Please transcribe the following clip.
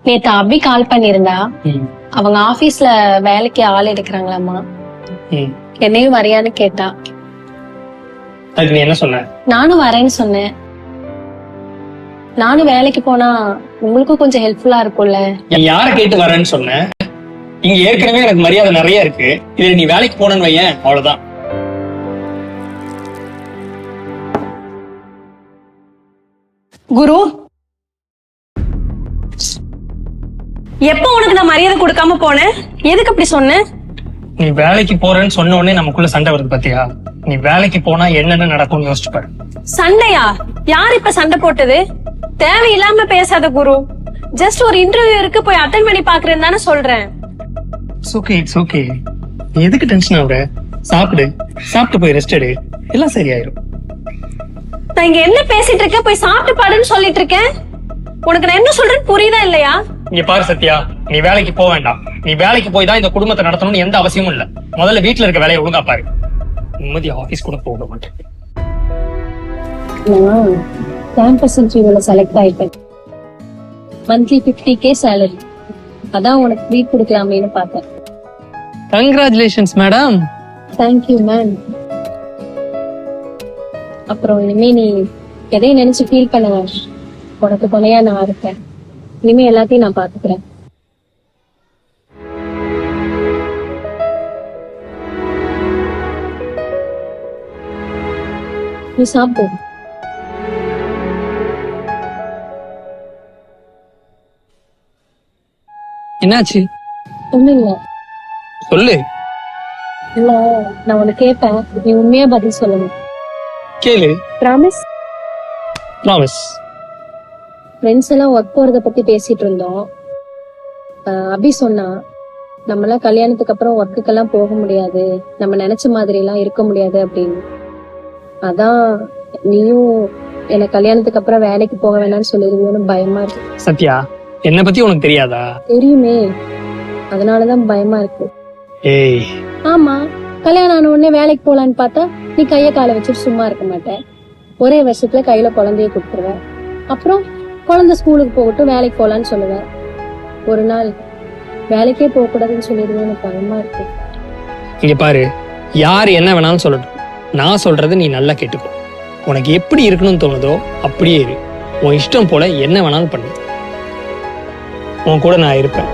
நேத்து அபி கால் பண்ணிருந்தா. அவங்க ஆபீஸ்ல வேலைக்கு ஆள் எடுக்கிறாங்களாமா. என்னையும் வரையான்னு கேட்டா. அதுக்கு நீ என்ன சொன்ன? நானும் வரேன்னு சொன்னேன். நானும் வேலைக்கு போனா உங்களுக்கும் கொஞ்சம் ஹெல்ப்ஃபுல்லா இருக்கும்ல. யார கேட்டு வரேன்னு சொன்ன? இங்க ஏற்கனவே எனக்கு மரியாதை நிறைய இருக்கு. இதுல நீ வேலைக்கு போனன்னு வையேன், அவ்வளவுதான். குரு, எப்ப உனக்கு நான் மரியாதை கொடுக்காம போனேன்? எதுக்கு அப்படி சொன்ன? நீ வேலைக்கு போறேன்னு சொன்ன உடனே நமக்குள்ள சண்டை வருது பாத்தியா? நீ வேலைக்கு போனா என்னென்ன நடக்கும்னு யோசிச்சு பாரு. சண்டையா? யார் இப்ப சண்டை போட்டது? தேவையில்லாம பேசாத குரு. ஜஸ்ட் ஒரு இன்டர்வியூ இருக்கு, போய் அட்டென்ட் பண்ணி பாக்குறேன்னு தானே சொல்றேன். It's okay. நீ எதுக்கு டென்ஷன் ஆகுற? சாப்பிட்டு போய் ரெஸ்ட் எடு, எல்லாம் சரியாயிரும். நான் இங்க என்ன பேசிட்டு இருக்கேன்? போய் சாப்பிட்டு பாடுன்னு சொல்லிட்டு இருக்கேன். உனக்கு நான் என்ன சொல்றேன்னு புரியுதா இல்லையா? இங்க பாரு சத்யா, நீ வேலைக்கு போக வேண்டாம். நீ வேலைக்கு போய் தான் இந்த குடும்பத்தை நடத்தணும்னு எந்த அவசியமும் இல்ல. முதல்ல வீட்டுல இருக்க வேலையை ஒழுங்கா பாரு. நிம்மதி ஆபீஸ் கூட போக மாட்டேன். நான் கேம்பஸ் இன்டர்வியூல செலக்ட் ஆயிட்டேன். Monthly 50K salary. அதான் உனக்கு ட்ரீட் கொடுக்கலாமேன்னு பார்த்தேன். Congratulations madam. Thank you ma'am. அப்புறம் இனிமே நீ எதையும் நினைச்சு ஃபீல் பண்ண வேண்டாம். உனக்கு துணையா நான் இருக்கேன். இனிமே எல்லாத்தையும் நான் பாத்துக்கிறேன். நீ சாப்பிடு. என்னாச்சு? ஒண்ணும் இல்ல. சொல்லு. இல்ல, நான் உனக்கு கேட்பேன், நீ உண்மையா பதில் சொல்லணும். கேளு. ப்ராமிஸ்? ப்ராமிஸ். ஃப்ரெண்ட்ஸ் எல்லாம் ஒர்க் போறத பத்தி பேசிட்டு இருந்தோம். அபி சொன்னா, நம்ம எல்லாம் கல்யாணத்துக்கு அப்புறம் ஒர்க்குக்கெல்லாம் போக முடியாது, நம்ம நினைச்ச மாதிரி எல்லாம் இருக்க முடியாது அப்படின்னு. அதான் நீயும் என்ன கல்யாணத்துக்கு அப்புறம் வேலைக்கு போக வேணாம்னு சொல்லிருந்தோன்னு பயமா இருக்கு. சத்யா, என்ன பத்தி உனக்கு தெரியாதா? தெரியுமே, அதனாலதான் பயமா இருக்கு. ஏய், ஆமா, கல்யாணம் ஆன உடனே வேலைக்கு போலான்னு பார்த்தா நீ கைய காலை வச்சுட்டு சும்மா இருக்க மாட்டேன். ஒரே வருஷத்துல கையில குழந்தைய கொடுத்துருவ. அப்புறம் குழந்தை ஸ்கூலுக்கு போகட்டும் வேலைக்கு போலான்னு சொல்லுவேன். ஒரு நாள் வேலைக்கே போக கூடாதுன்னு சொல்லிடுவேன். எனக்கு பயமா இருக்கு. இங்க பாரு, யாரு என்ன வேணாலும் சொல்லட்டும், நான் சொல்றது நீ நல்லா கேட்டுக்கோ. உனக்கு எப்படி இருக்கணும்னு தோணுதோ அப்படியே இரு. உன் இஷ்டம் போல என்ன வேணாலும் பண்ணு. உன் கூட நான் இருப்பேன்.